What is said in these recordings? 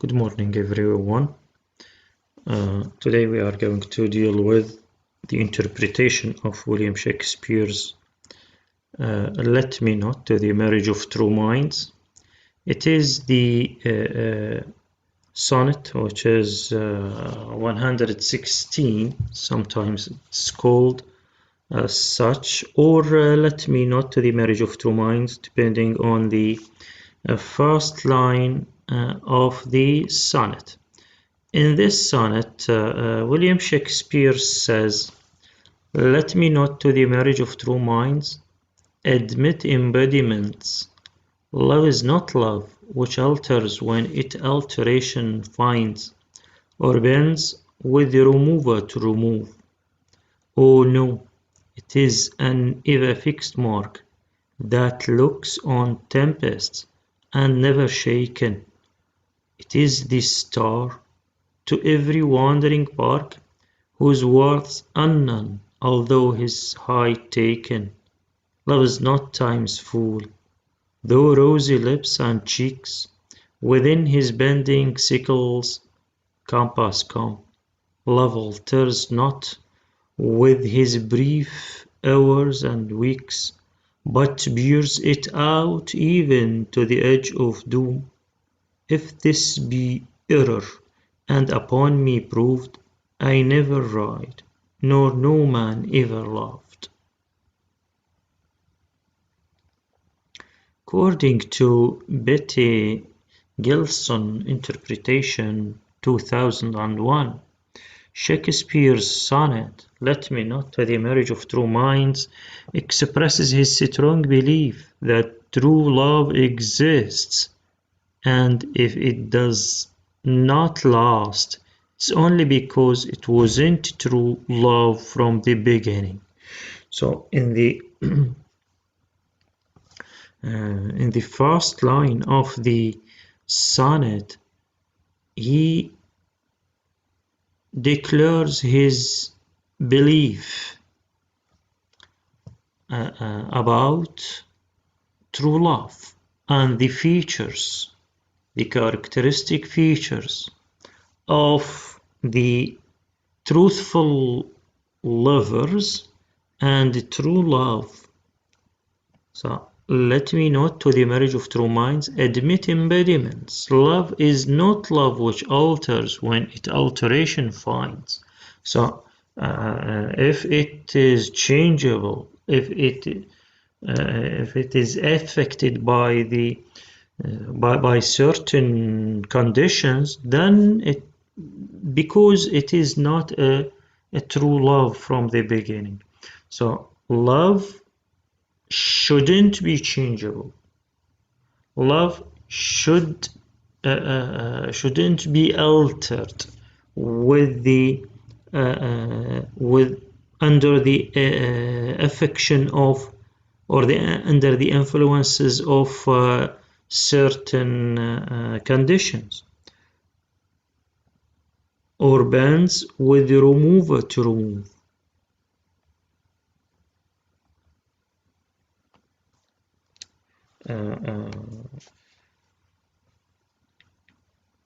Good morning, everyone. Today we are going to deal with the interpretation of William Shakespeare's Let Me Not to the Marriage of True Minds. It is the sonnet, which is 116, sometimes it's called such, or Let Me Not to the Marriage of True Minds, depending on the first line of the sonnet. In this sonnet, William Shakespeare says, "Let me not to the marriage of true minds admit embodiments. Love is not love, which alters when it alteration finds, or bends with the remover to remove. Oh no, it is an ever fixed mark that looks on tempests and never shaken. It is the star to every wandering bark, whose worth's unknown, although his height taken. Love is not time's fool, though rosy lips and cheeks within his bending sickle's compass come. Love alters not with his brief hours and weeks, but bears it out even to the edge of doom. If this be error, and upon me proved, I never ride, nor no man ever loved." According to Betty Gilson interpretation 2001, Shakespeare's sonnet, Let Me Not to the Marriage of True Minds, expresses his strong belief that true love exists, and if it does not last, it's only because it wasn't true love from the beginning. So in the first line of the sonnet, he declares his belief about true love and the features, the characteristic features of the truthful lovers and true love. So, let me not to the marriage of true minds admit impediments. Love is not love which alters when it alteration finds. So, if it is changeable, if it is affected by the by certain conditions, then because it is not a true love from the beginning. So love shouldn't be changeable. Love shouldn't be altered with the under the affection of, or under the influences of certain conditions, or bends with the remover to remove.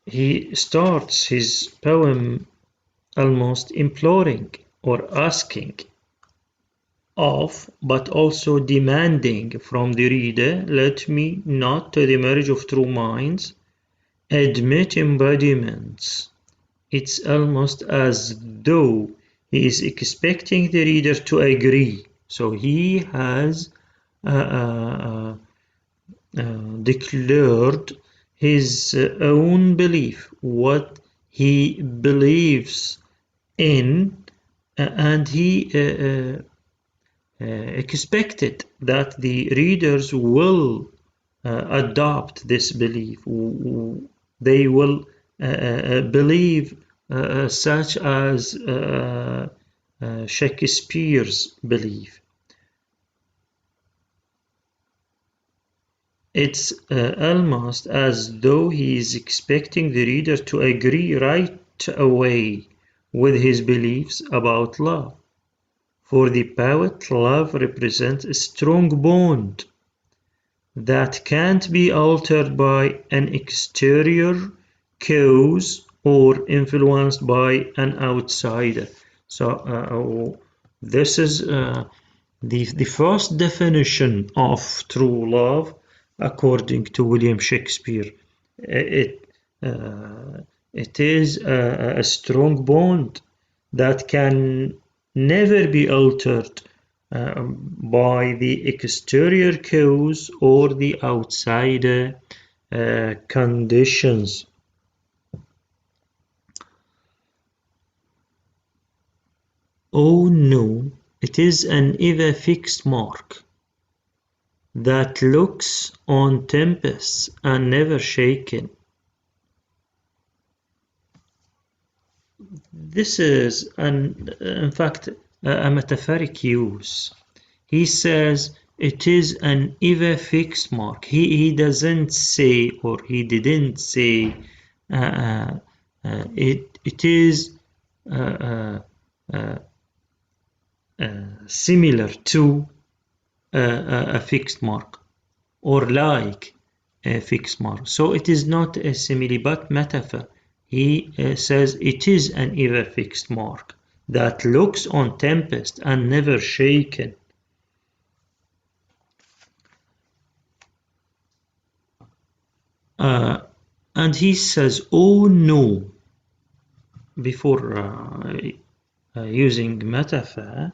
He starts his poem almost imploring or asking of, but also demanding from the reader, let me not to the marriage of true minds admit embodiments. It's almost as though he is expecting the reader to agree. So he has declared his own belief, what he believes in, and he expected that the readers will adopt this belief. They will believe such as Shakespeare's belief. It's almost as though he is expecting the reader to agree right away with his beliefs about love. For the poet, love represents a strong bond that can't be altered by an exterior cause or influenced by an outsider. So this is the first definition of true love according to William Shakespeare. It is a strong bond that can never be altered by the exterior cause or the outside conditions. Oh no, it is an ever fixed mark that looks on tempests and never shaken. This is, in fact, a metaphoric use. He says it is an ever fixed mark. He doesn't say, or he didn't say, it is similar to a fixed mark or like a fixed mark. So it is not a simile but metaphor. He says it is an ever fixed mark that looks on tempest and never shaken. And he says, oh no, before using metaphor.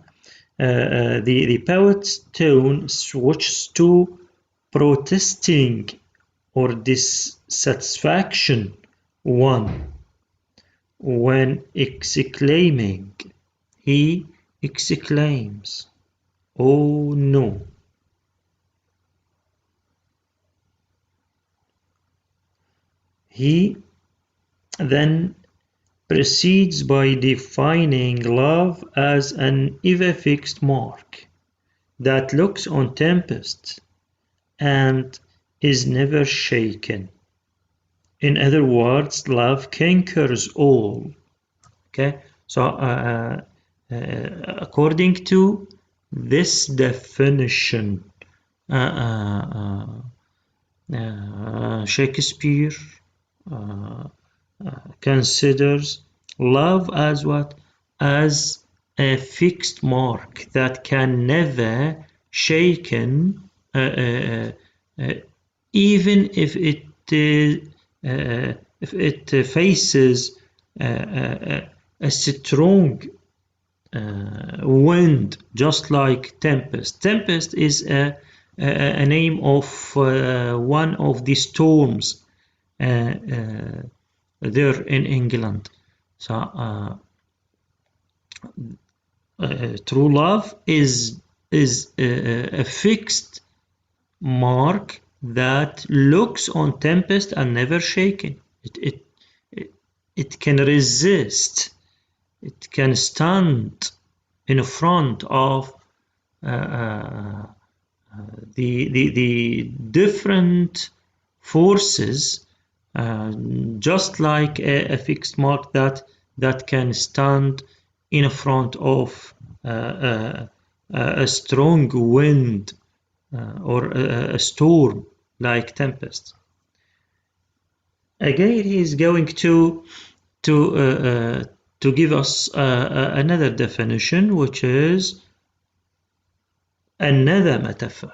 The poet's tone switches to protesting or dissatisfaction one when exclaiming. He exclaims, oh no. He then proceeds by defining love as an ever fixed mark that looks on tempest and is never shaken. In other words, love conquers all. Okay, so according to this definition, Shakespeare considers love as what? As a fixed mark that can never shaken, even if it faces a strong wind, just like tempest. Tempest is a name of one of the storms there in England. So true love is a fixed mark that looks on tempest and never shaken. It can resist. It can stand in front of the different forces, just like a fixed mark that can stand in front of a strong wind or a storm like tempest. Again, he is going to give us another definition, which is another metaphor,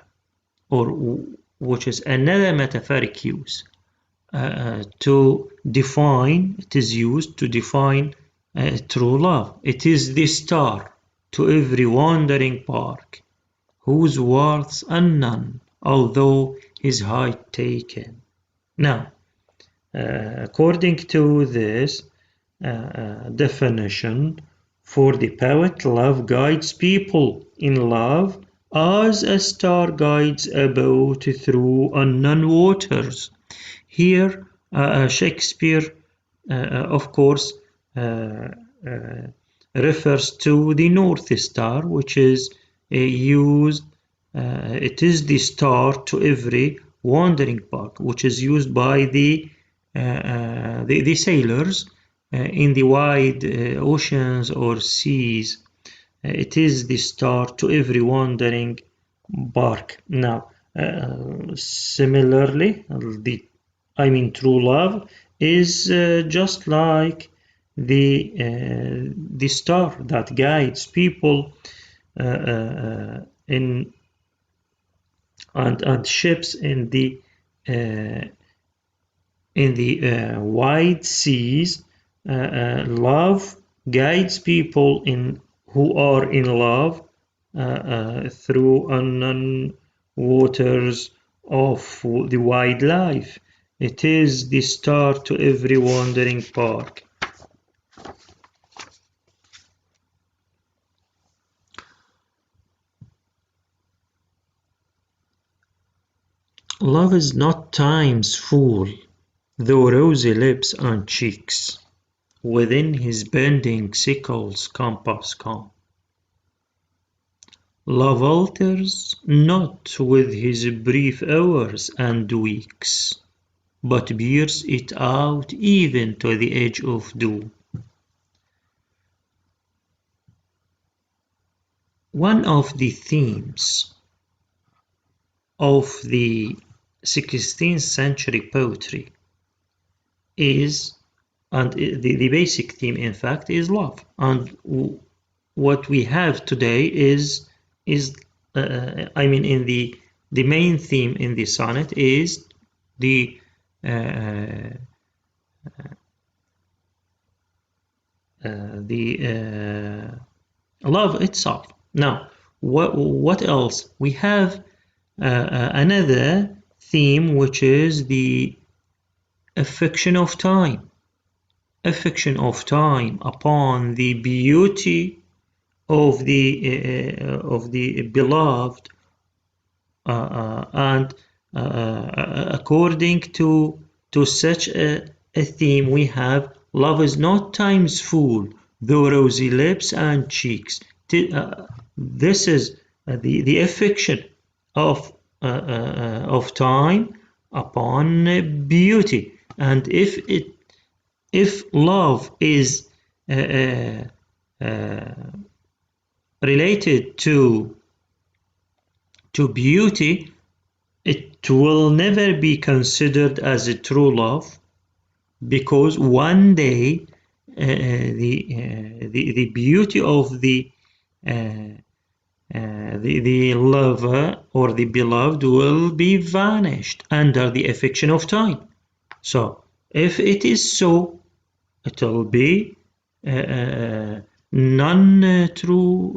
or which is another metaphoric use to define. It is used to define true love. It is the star to every wandering bark, whose worth's unknown, although his height taken. Now, according to this definition, for the poet, love guides people in love as a star guides a boat through unknown waters. Here, Shakespeare, of course, refers to the North Star, which is used. It is the star to every wandering bark, which is used by the sailors in the wide oceans or seas. It is the star to every wandering bark. Now, similarly, true love is just like the star that guides people in and ships in the wide seas. Love guides people who are in love through unknown waters of the wide life. It is the star to every wandering bark. Love is not time's fool, though rosy lips and cheeks within his bending sickle's compass calm. Love alters not with his brief hours and weeks, but bears it out even to the edge of doom. One of the themes of the 16th century poetry is, and the basic theme in fact, is love. And what we have today is I mean, in the main theme in the sonnet is the love itself. Now, what else? We have another theme, which is the affection of time. Affection of time upon the beauty of the beloved, and according to such a theme, we have love is not time's fool, though rosy lips and cheeks. This is the affection of time upon beauty, and if love is related to beauty, it will never be considered as a true love, because one day the beauty of the lover or the beloved will be vanished under the affection of time. So if it is so, it will be non-true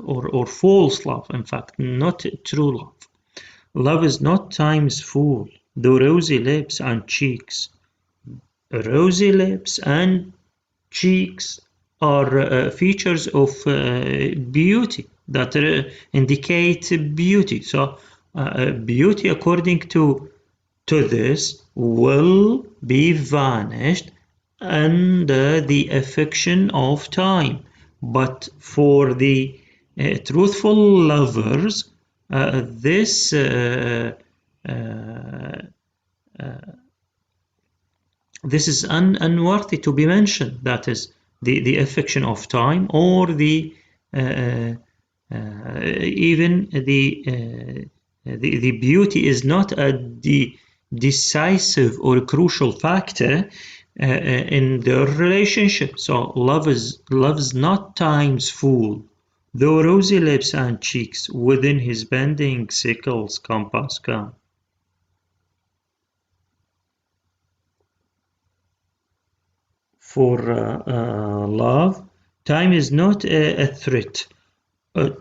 or false love, in fact, not true love. Love is not time's fool, though rosy lips and cheeks. Rosy lips and cheeks are features of beauty that indicate beauty. So beauty, according to this, will be vanished under the affection of time. But for the truthful lovers, this is unworthy to be mentioned. That is the affection of time, or the even the beauty is not the decisive or crucial factor in their relationship. So love's not time's fool, though rosy lips and cheeks within his bending sickle's compass come. For love, time is not a threat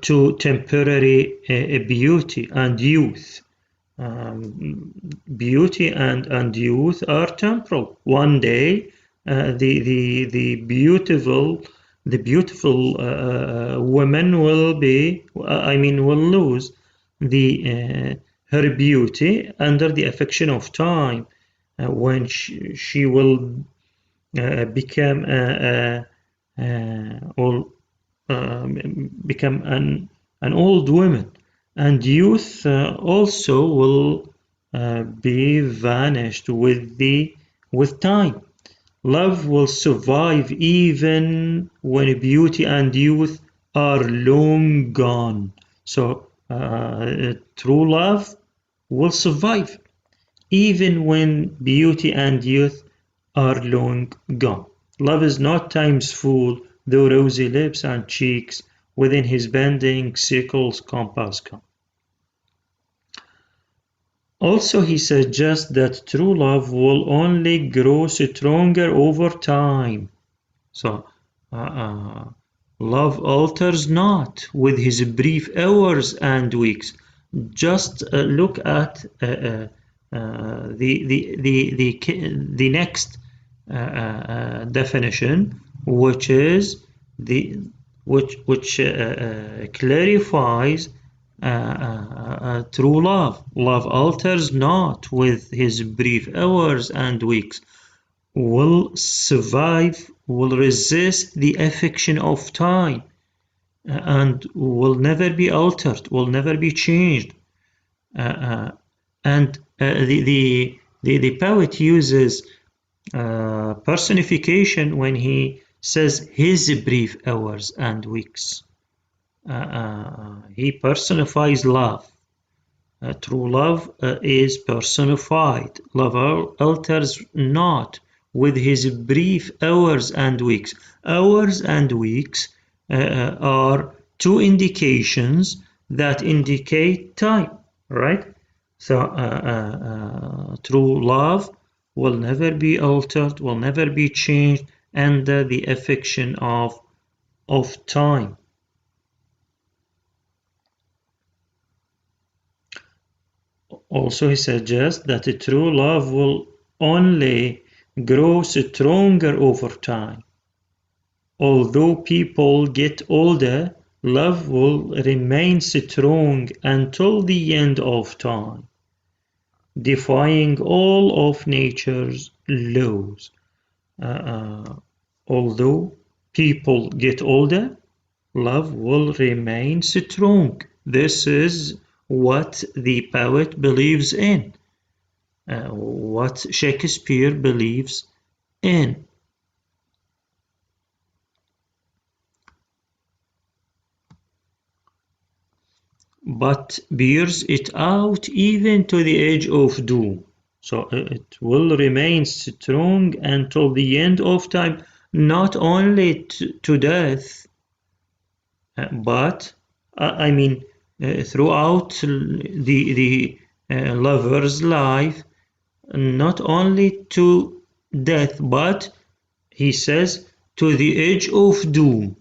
to temporary beauty and youth. Beauty and youth are temporal. One day, the beautiful woman will lose her beauty under the affection of time, when she will become an old woman, and youth also will be vanished with time. Love will survive even when beauty and youth are long gone. So true love will survive even when beauty and youth are long gone. Love is not time's fool, though rosy lips and cheeks within his bending sickle's compass come. Also, he suggests that true love will only grow stronger over time. So, love alters not with his brief hours and weeks. Just look at the next definition, which is which clarifies true love. Love alters not with his brief hours and weeks. Will survive, will resist the affection of time, and will never be altered, will never be changed. And the poet uses personification when he says his brief hours and weeks. He personifies love. True love is personified. Love alters not with his brief hours and weeks. Hours and weeks are two indications that indicate time, right? So true love will never be altered, will never be changed under the affection of time. Also, he suggests that a true love will only grow stronger over time. Although people get older, love will remain strong until the end of time, defying all of nature's laws. Although people get older, love will remain strong. This is what the poet believes in, what Shakespeare believes in. But bears it out even to the edge of doom. So it will remain strong until the end of time, not only to death, but I mean throughout the lover's life, not only to death, but he says to the edge of doom.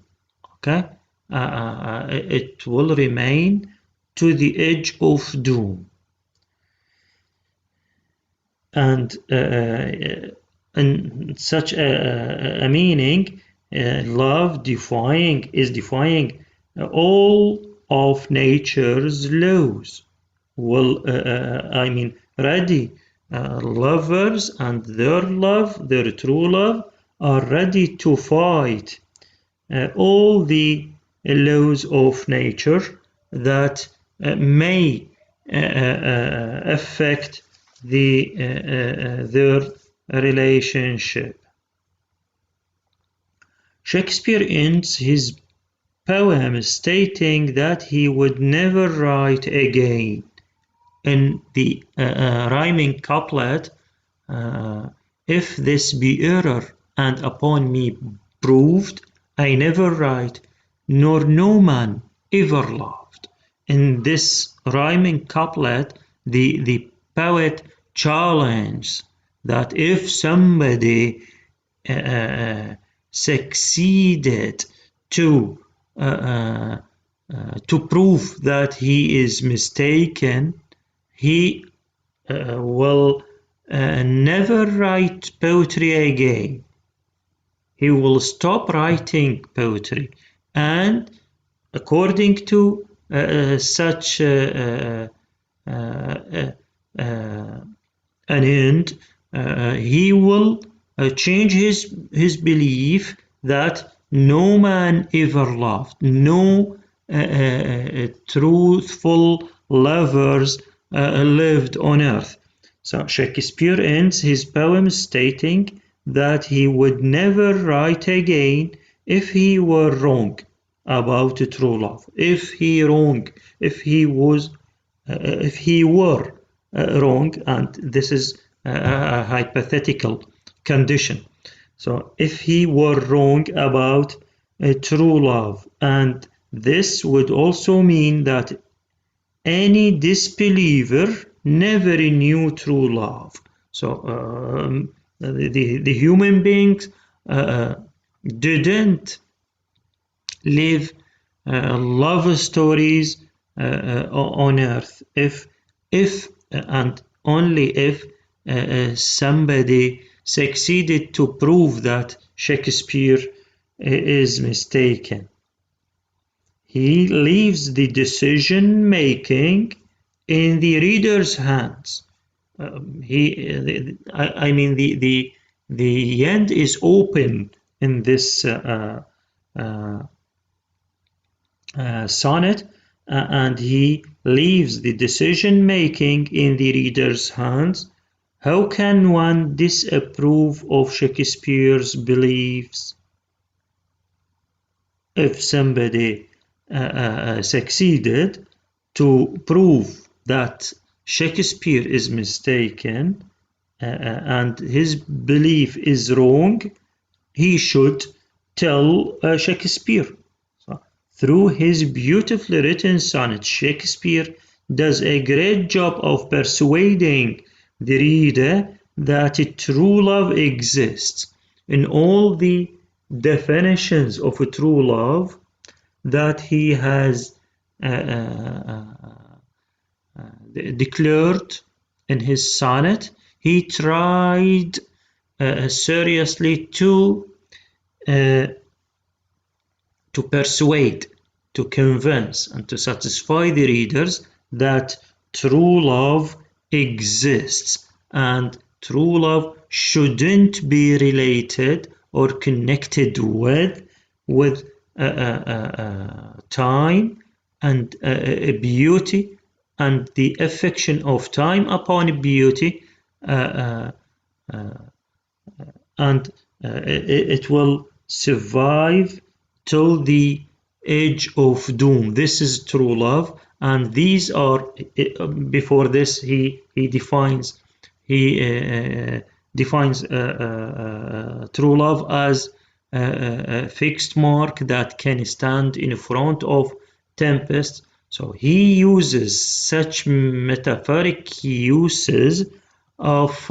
Okay, it will remain to the edge of doom. And in such a meaning, love is defying all of nature's laws. Well, I mean, ready lovers and their love, their true love, are ready to fight all the laws of nature that may affect their relationship. Shakespeare ends his poem stating that he would never write again. In the rhyming couplet, if this be error and upon me proved, I never write, nor no man ever loved. In this rhyming couplet, the poet challenges that if somebody succeeded to prove that he is mistaken, he will never write poetry again. He will stop writing poetry, and according to such an end, he will change his belief that no man ever loved, no truthful lovers lived on earth. So Shakespeare ends his poem stating that he would never write again if he were wrong about true love. If he were wrong, and this is a hypothetical condition. So if he were wrong about true love, and this would also mean that any disbeliever never knew true love. So the human beings didn't live love stories on earth if and only if somebody succeeded to prove that Shakespeare is mistaken. He leaves the decision making in the reader's hands. The end is open in this sonnet, and he leaves the decision making in the reader's hands. How can one disapprove of Shakespeare's beliefs? If somebody succeeded to prove that Shakespeare is mistaken and his belief is wrong, he should tell Shakespeare. So, through his beautifully written sonnet, Shakespeare does a great job of persuading the reader that true love exists in all the definitions of a true love that he has declared in his sonnet. He tried seriously to persuade, to convince, and to satisfy the readers that true love exists, and true love shouldn't be related or connected with time and beauty, and the affection of time upon beauty, and it will survive till the age of doom. This is true love, and these are, before this he defines true love as a fixed mark that can stand in front of tempest. So he uses such metaphoric uses of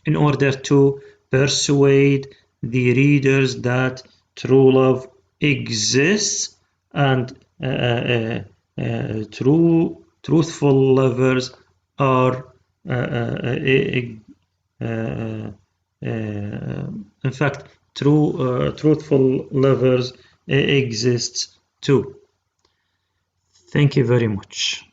in order to persuade the readers that true love exists, and truthful lovers are in fact truthful lovers exist too. Thank you very much.